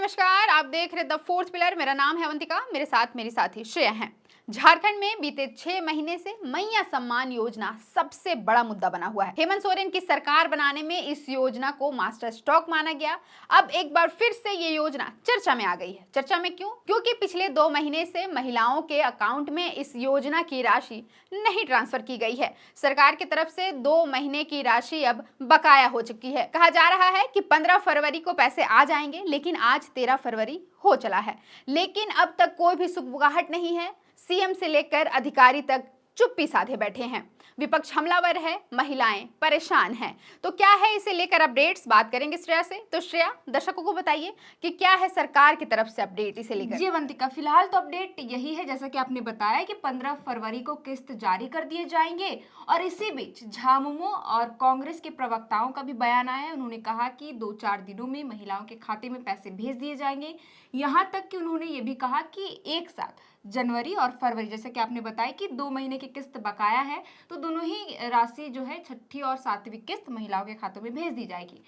नमस्कार, आप देख रहे द फोर्थ पिलर। मेरा नाम है अवंतिका, मेरे साथ मेरी साथी श्रेया हैं। झारखंड में बीते 6 महीने से मैया सम्मान योजना सबसे बड़ा मुद्दा बना हुआ है। हेमंत सोरेन की सरकार बनाने में इस योजना को मास्टर स्ट्रोक माना गया। अब एक बार फिर से ये योजना चर्चा में आ गई है। चर्चा में क्यों? क्योंकि पिछले 2 महीने से महिलाओं के अकाउंट में इस योजना की राशि नहीं ट्रांसफर की गई है। सरकार की तरफ से 2 महीने की राशि अब बकाया हो चुकी है। कहा जा रहा है कि 15 फरवरी को पैसे आ जाएंगे, लेकिन आज 13 फरवरी हो चला है, लेकिन अब तक कोई भी सुगबुगाहट नहीं है। सीएम से लेकर अधिकारी तक चुप्पी साधे बैठे हैं। विपक्ष हमलावर है, महिलाएं परेशान हैं। तो क्या है इसे लेकर अपडेट्स, बात करेंगे श्रेया से। तो श्रेया, दर्शकों को बताइए कि क्या है सरकार की तरफ से अपडेट इसे लेकर। जी अवंतिका, फिलहाल तो अपडेट यही है जैसा कि आपने बताया कि 15 फरवरी को किस्त जारी कर दिए जाएंगे। और इसी बीच झामुमो और कांग्रेस के प्रवक्ताओं का भी बयान आया है। उन्होंने कहा कि 2-4 दिनों में महिलाओं के खाते में पैसे भेज दिए जाएंगे। यहाँ तक कि उन्होंने ये भी कहा कि एक साथ जनवरी और फरवरी, जैसे कि आपने बताया कि 2 महीने की किस्त बकाया है, तो दोनों ही राशि जो है छठी और सातवीं किस्त महिलाओं के खातों में भेज दी जाएगी।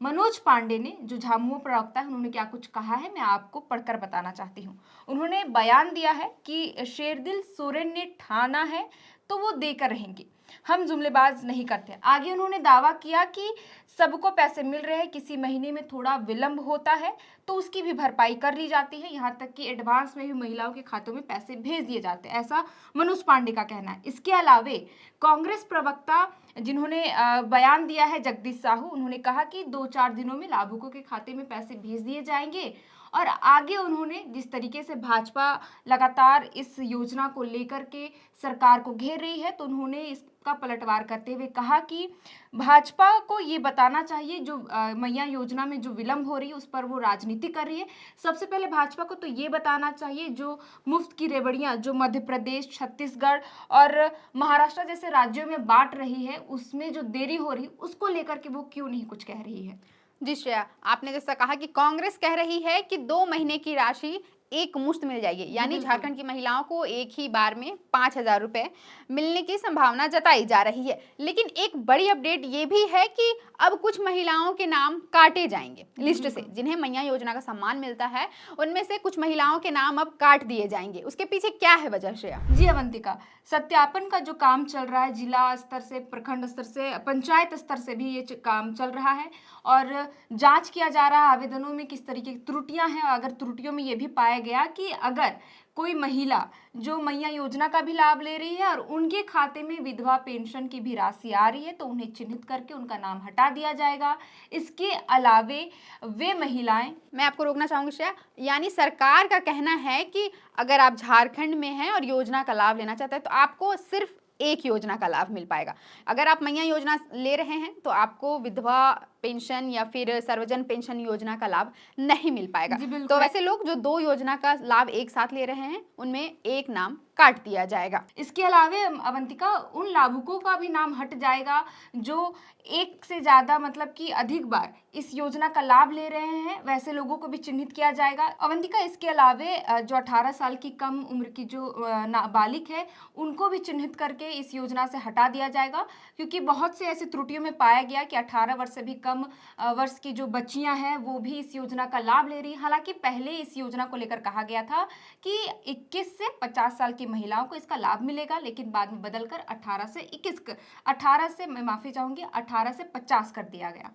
मनोज पांडे ने, जो झामुमो प्रवक्ता है, उन्होंने क्या कुछ कहा है मैं आपको पढ़कर बताना चाहती हूँ। उन्होंने बयान दिया है कि शेरदिल सोरेन ने ठाना है तो वो देकर रहेंगे, हम जुमलेबाज नहीं करते। आगे उन्होंने दावा किया कि सबको पैसे मिल रहे हैं, किसी महीने में थोड़ा विलंब होता है तो उसकी भी भरपाई कर ली जाती है, यहाँ तक कि एडवांस में भी महिलाओं के खातों में पैसे भेज दिए जाते हैं, ऐसा मनोज पांडे का कहना है। इसके अलावे कांग्रेस प्रवक्ता जिन्होंने बयान दिया है, जगदीश साहू, उन्होंने कहा कि 2-4 दिनों में लाभुकों के खाते में पैसे भेज दिए जाएंगे। और आगे उन्होंने जिस तरीके से भाजपा लगातार इस योजना को लेकर के सरकार को घेर रही है, तो उन्होंने इसका पलटवार करते हुए कहा कि भाजपा को ये बताना चाहिए जो मैया योजना में जो विलंब हो रही है उस पर वो राजनीति कर रही है। सबसे पहले भाजपा को तो ये बताना चाहिए जो मुफ्त की रेवड़ियां जो मध्य प्रदेश, छत्तीसगढ़ और महाराष्ट्र जैसे राज्यों में बांट रही है, उसमें जो देरी हो रही है उसको लेकर के वो क्यों नहीं कुछ कह रही है। जी श्रेया, आपने जैसा कहा कि कांग्रेस कह रही है कि 2 महीने की राशि एक मुश्त मिल जाएगी, यानी झारखंड की महिलाओं को एक ही बार में 5,000 रुपए मिलने की संभावना जताई जा रही है। लेकिन एक बड़ी अपडेट ये भी है कि अब कुछ महिलाओं के नाम काटे जाएंगे लिस्ट से। जिन्हें मैया योजना का सम्मान मिलता है उनमें से कुछ महिलाओं के नाम अब काट दिए जाएंगे। उसके पीछे क्या है वजह श्रेया? जी अवंतिका, सत्यापन का जो काम चल रहा है, जिला स्तर से, प्रखंड स्तर से, पंचायत स्तर से भी ये काम चल रहा है और जांच किया जा रहा है आवेदनों में किस तरीके की त्रुटियां हैं। अगर त्रुटियों में ये भी पाया गया कि अगर कोई महिला जो मैया योजना का भी लाभ ले रही है और उनके खाते में विधवा पेंशन की भी राशि आ रही है, तो उन्हें चिन्हित करके उनका नाम हटा दिया जाएगा। इसके अलावे वे महिलाएं, मैं आपको रोकना चाहूंगी श्रेया, यानी सरकार का कहना है कि अगर आप झारखंड में हैं और योजना का लाभ लेना चाहते हैं तो आपको सिर्फ एक योजना का लाभ मिल पाएगा। अगर आप मैया योजना ले रहे हैं तो आपको विधवा पेंशन या फिर सर्वजन पेंशन योजना का लाभ नहीं मिल पाएगा। तो वैसे लोग जो 2 योजना का लाभ एक साथ ले रहे हैं उनमें एक नाम काट दिया जाएगा। इसके अलावे अवंतिका, उन लाभुकों का भी नाम हट जाएगा जो एक से ज्यादा, मतलब कि अधिक बार इस योजना का लाभ ले रहे हैं, वैसे लोगों को भी चिन्हित किया जाएगा। अवंतिका, इसके अलावे जो 18 साल की कम उम्र की जो नाबालिग है उनको भी चिन्हित करके इस योजना से हटा दिया जाएगा, क्योंकि बहुत से ऐसी त्रुटियों में पाया गया कि 18 वर्ष से भी कम वर्ष की जो बच्चियां हैं वो भी इस योजना का लाभ ले रही हैं। हालांकि पहले इस योजना को लेकर कहा गया था कि 21 से 50 साल की महिलाओं को इसका लाभ मिलेगा, लेकिन बाद में बदलकर 18 से मैं माफी चाहूंगी 18 से 50 कर दिया गया।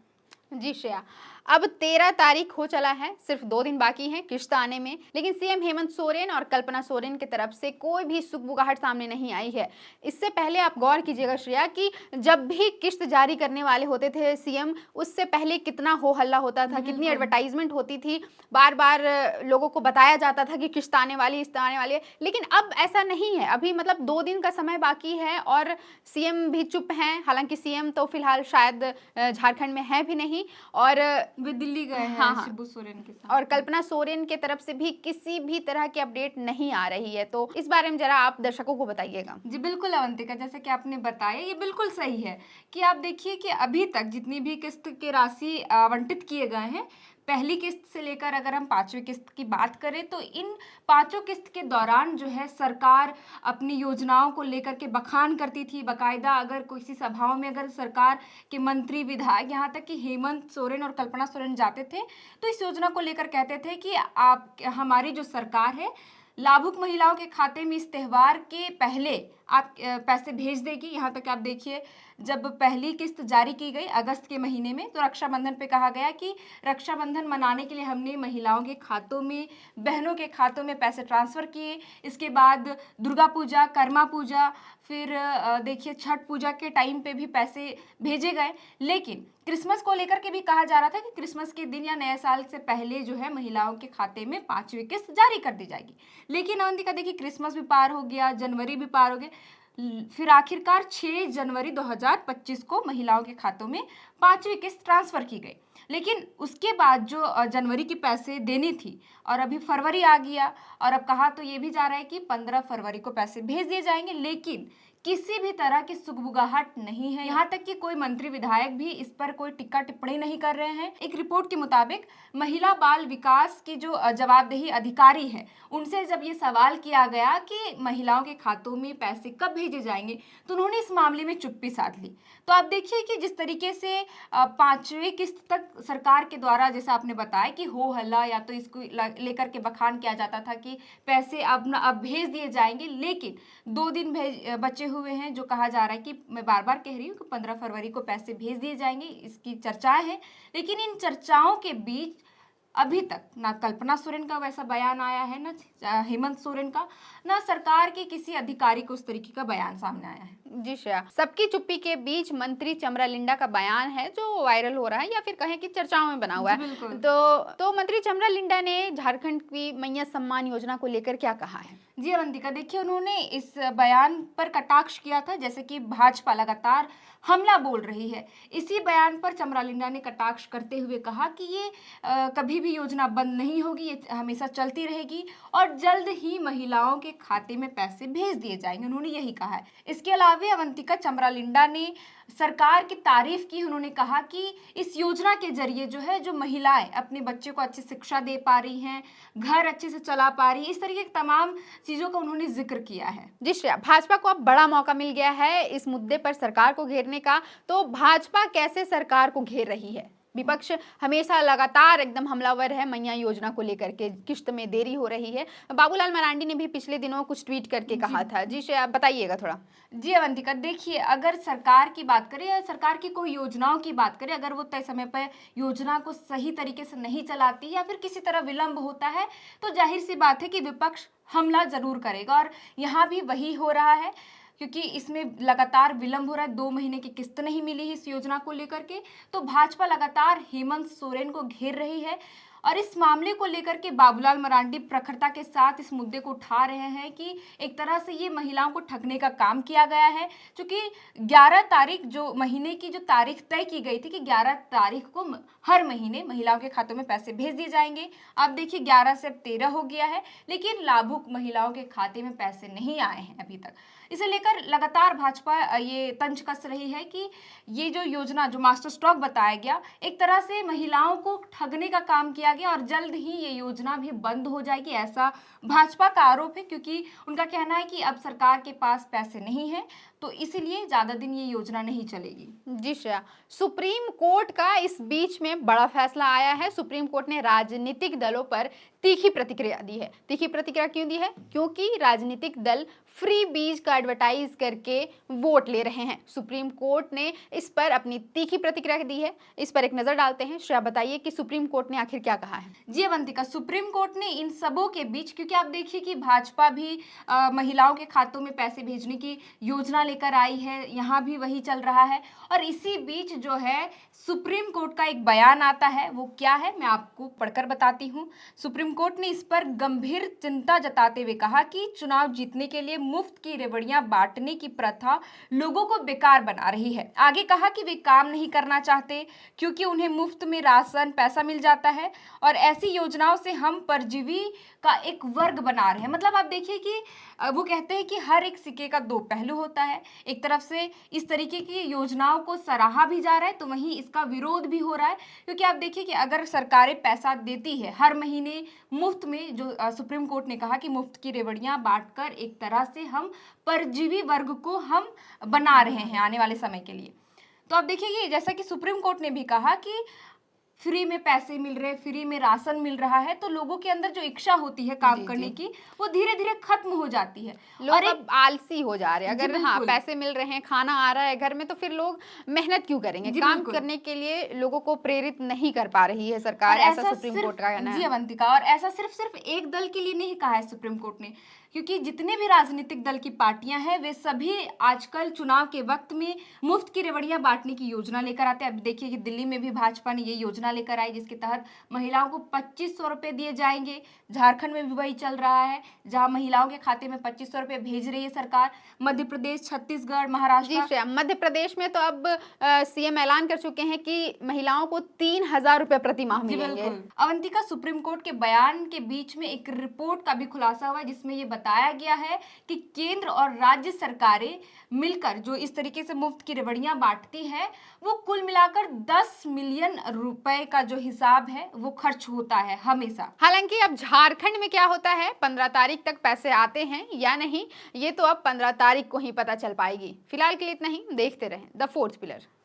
जी श्रेया, अब 13 तारीख हो चला है, सिर्फ 2 दिन बाकी हैं किस्त आने में, लेकिन सीएम हेमंत सोरेन और कल्पना सोरेन की तरफ से कोई भी सुगबुगाहट सामने नहीं आई है। इससे पहले आप गौर कीजिएगा श्रेया कि जब भी किस्त जारी करने वाले होते थे सीएम, उससे पहले कितना हो हल्ला होता था, कितनी एडवर्टाइजमेंट होती थी, बार बार लोगों को बताया जाता था कि किस्त आने वाली है। लेकिन अब ऐसा नहीं है। अभी मतलब 2 दिन का समय बाकी है और सीएम भी चुप हैं। हालांकि सीएम तो फिलहाल शायद झारखंड में है भी नहीं और वे दिल्ली गए हैं। हाँ, शिबू सोरेन के साथ। और कल्पना सोरेन के तरफ से भी किसी भी तरह की अपडेट नहीं आ रही है। तो इस बारे में जरा आप दर्शकों को बताइएगा। जी बिल्कुल अवंतिका, जैसे कि आपने बताया ये बिल्कुल सही है कि आप देखिए कि अभी तक जितनी भी किस्त के राशि आवंटित किए गए हैं, पहली किस्त से लेकर अगर हम पांचवी किस्त की बात करें तो इन पांचों किस्त के दौरान जो है सरकार अपनी योजनाओं को लेकर के बखान करती थी। बकायदा अगर किसी सभाओं में अगर सरकार के मंत्री, विधायक, यहाँ तक कि हेमंत सोरेन और कल्पना सोरेन जाते थे तो इस योजना को लेकर कहते थे कि आप, हमारी जो सरकार है, लाभुक महिलाओं के खाते में इस त्यौहार के पहले आप पैसे भेज देगी। यहाँ तक आप देखिए, जब पहली किस्त जारी की गई अगस्त के महीने में तो रक्षाबंधन पे कहा गया कि रक्षाबंधन मनाने के लिए हमने महिलाओं के खातों में, बहनों के खातों में पैसे ट्रांसफ़र किए। इसके बाद दुर्गा पूजा, कर्मा पूजा, फिर देखिए छठ पूजा के टाइम पे भी पैसे भेजे गए। लेकिन क्रिसमस को लेकर के भी कहा जा रहा था कि क्रिसमस के दिन या नए साल से पहले जो है महिलाओं के खाते में पांचवी किस्त जारी कर दी जाएगी। लेकिन अवंतिका देखिए, क्रिसमस भी पार हो गया, जनवरी भी पार हो गया, फिर आखिरकार 6 जनवरी 2025 को महिलाओं के खातों में पांचवी किस्त ट्रांसफर की गई। लेकिन उसके बाद जो जनवरी की पैसे देनी थी और अभी फरवरी आ गया और अब कहा तो ये भी जा रहा है कि 15 फरवरी को पैसे भेज दिए जाएंगे, लेकिन किसी भी तरह की सुगबुगाहट नहीं है। यहाँ तक कि कोई मंत्री, विधायक भी इस पर कोई टिक्का टिप्पणी नहीं कर रहे हैं। एक रिपोर्ट के मुताबिक महिला बाल विकास की जो जवाबदेही अधिकारी है, उनसे जब ये सवाल किया गया कि महिलाओं के खातों में पैसे कब भेजे जाएंगे तो उन्होंने इस मामले में चुप्पी साध ली। तो आप देखिए कि जिस तरीके से पांचवी किस्त तक सरकार के द्वारा, जैसा आपने बताया कि हो हल्ला या तो इसको लेकर के बखान किया जाता था कि पैसे अब भेज दिए जाएंगे, लेकिन 2 दिन बचे हुए हैं जो कहा जा रहा है कि मैं बार बार कह रही हूँ कि 15 फरवरी को पैसे भेज दिए जाएंगे, इसकी चर्चाएं हैं। लेकिन इन चर्चाओं के बीच अभी तक ना कल्पना सोरेन का वैसा बयान आया है, ना हेमंत सोरेन का, ना सरकार के किसी अधिकारी को उस तरीके का बयान सामने आया है। जी श्रेया, सबकी चुप्पी के बीच मंत्री चमरा लिंडा का बयान है जो वायरल हो रहा है या फिर कहें कि चर्चाओं में बना हुआ है। तो मंत्री चमरा लिंडा ने झारखंड की मैया सम्मान योजना को लेकर क्या कहा है? जी अवंतिका, देखिए उन्होंने इस बयान पर कटाक्ष किया था, जैसे कि भाजपा लगातार हमला बोल रही है। इसी बयान पर चमरा लिंडा ने कटाक्ष करते हुए कहा कि ये कभी भी योजना बंद नहीं होगी, ये हमेशा चलती रहेगी और जल्द ही महिलाओं के खाते में पैसे भेज दिए जाएंगे, उन्होंने यही कहा है। इसके अलावा अवंतिका, चमरा लिंडा ने सरकार की तारीफ की। उन्होंने कहा कि इस योजना के जरिए जो है, जो महिलाएं अपने बच्चे को अच्छी शिक्षा दे पा रही हैं, घर अच्छे से चला पा रही है, इस तरीके की तमाम चीजों का उन्होंने जिक्र किया है। जी श्रेया, भाजपा को अब बड़ा मौका मिल गया है इस मुद्दे पर सरकार को घेरने का। तो भाजपा कैसे सरकार को घेर रही है? विपक्ष हमेशा लगातार एकदम हमलावर है मैया योजना को लेकर के, किश्त में देरी हो रही है। बाबूलाल मरांडी ने भी पिछले दिनों कुछ ट्वीट करके कहा था। जी श्रेया, बताइएगा थोड़ा। जी अवंतिका, देखिए अगर सरकार की बात करें या सरकार की कोई योजनाओं की बात करें, अगर वो तय समय पर योजना को सही तरीके से नहीं चलाती या फिर किसी तरह विलंब होता है तो जाहिर सी बात है कि विपक्ष हमला जरूर करेगा। और यहाँ भी वही हो रहा है, क्योंकि इसमें लगातार विलंब हो रहा है, 2 महीने की किस्त नहीं मिली है इस योजना को लेकर के। तो भाजपा लगातार हेमंत सोरेन को घेर रही है और इस मामले को लेकर के बाबूलाल मरांडी प्रखरता के साथ इस मुद्दे को उठा रहे हैं कि एक तरह से ये महिलाओं को ठगने का काम किया गया है। क्योंकि 11 तारीख, जो महीने की जो तारीख तय की गई थी कि 11 तारीख को हर महीने महिलाओं के खातों में पैसे भेज दिए जाएंगे, आप देखिए 11 से अब 13 हो गया है, लेकिन लाभुक महिलाओं के खाते में पैसे नहीं आए हैं अभी तक। इसे लेकर लगातार भाजपा ये तंज कस रही है कि ये जो योजना, जो मास्टर स्ट्रोक बताया गया, एक तरह से महिलाओं को ठगने का काम किया गया और जल्द ही ये योजना भी बंद हो जाएगी, ऐसा भाजपा का आरोप है। क्योंकि उनका कहना है कि अब सरकार के पास पैसे नहीं है तो इसीलिए ज्यादा दिन ये योजना नहीं चलेगी। जी श्रेया, सुप्रीम कोर्ट का इस बीच में बड़ा फैसला आया है। सुप्रीम कोर्ट ने राजनीतिक दलों पर तीखी प्रतिक्रिया दी है। तीखी प्रतिक्रिया क्यों दी है? क्योंकि राजनीतिक दल फ्री बीज का एडवर्टाइज करके वोट ले रहे हैं। सुप्रीम कोर्ट ने इस पर अपनी तीखी प्रतिक्रिया दी है। इस पर एक नजर डालते हैं। श्रेया, बताइए कि सुप्रीम कोर्ट ने आखिर क्या कहा है? जी अवंतिका, सुप्रीम कोर्ट ने इन सबों के बीच, क्योंकि आप देखिए कि भाजपा भी महिलाओं के खातों में पैसे भेजने की योजना लेकर आई है, यहाँ भी वही चल रहा है। और इसी बीच जो है सुप्रीम कोर्ट का एक बयान आता है, वो क्या है मैं आपको पढ़कर बताती हूँ। सुप्रीम कोर्ट ने इस पर गंभीर चिंता जताते हुए कहा कि चुनाव जीतने के लिए मुफ्त की रेवड़ियां बांटने की प्रथा लोगों को बेकार बना रही है। आगे कहा कि वे काम नहीं करना चाहते क्योंकि उन्हें मुफ्त में राशन पैसा मिल जाता है और ऐसी योजनाओं से हम परजीवी का एक वर्ग बना रहे हैं। मतलब आप देखिए कि वो कहते हैं कि हर एक सिक्के का दो पहलू होता है। एक तरफ से इस तरीके की योजनाओं को सराहा भी जा रहा है तो वहीं इसका विरोध भी हो रहा है, क्योंकि आप देखिए कि अगर सरकारें पैसा देती है हर महीने मुफ्त में, जो सुप्रीम कोर्ट ने कहा कि मुफ्त की रेवड़ियां बांटकर एक तरह से हम परजीवी वर्ग को हम बना रहे हैं आने वाले समय के लिए। तो आप देखिए कि जैसा कि सुप्रीम कोर्ट ने भी कहा कि फ्री में पैसे मिल रहे, फ्री में राशन मिल रहा है, तो लोगों के अंदर जो इच्छा होती है काम जी, करने जी। की वो धीरे धीरे खत्म हो जाती है। लोग और एक अब आलसी हो जा रहे हैं। जी अगर हाँ बिल्कुल, पैसे मिल रहे हैं, खाना आ रहा है घर में, तो फिर लोग मेहनत क्यों करेंगे? जी काम बिल्कुल। करने के लिए लोगों को प्रेरित नहीं कर पा रही है और सरकार, ऐसा ऐसा सुप्रीम कोर्ट का सिर्फ कहना जी है। अवंतिका, और ऐसा सिर्फ सिर्फ एक दल के लिए नहीं कहा है सुप्रीम कोर्ट ने, क्योंकि जितने भी राजनीतिक दल की पार्टियां हैं वे सभी आजकल चुनाव के वक्त में मुफ्त की रेवड़ियां बांटने की योजना लेकर आते हैं। अब देखिए कि दिल्ली में भी भाजपा ने ये योजना लेकर आई जिसके तहत महिलाओं को 2500 रुपए दिए जाएंगे। झारखंड में भी वही चल रहा है जहां महिलाओं के खाते में 2500 रुपए भेज रही है सरकार। मध्य प्रदेश, छत्तीसगढ़, जी महाराष्ट्र, श्रेया, मध्य प्रदेश में तो अब सीएम ऐलान कर चुके हैं कि महिलाओं को 3000 रुपए प्रति माह जी मिलेंगे। बिल्कुल। अवंतिका, सुप्रीम कोर्ट के बयान के बीच में एक रिपोर्ट का भी खुलासा हुआ है जिसमें ये बताया गया है कि केंद्र और राज्य सरकारें मिलकर जो इस तरीके से मुफ्त की रेवड़ियां बांटती है वो कुल मिलाकर 10 मिलियन रुपए का जो हिसाब है वो खर्च होता है हमेशा। हालांकि अब झारखंड में क्या होता है, 15 तारीख तक पैसे आते हैं या नहीं, ये तो अब 15 तारीख को ही पता चल पाएगी। फिलहाल के लिए इतना ही। देखते रहें द फोर्थ पिलर।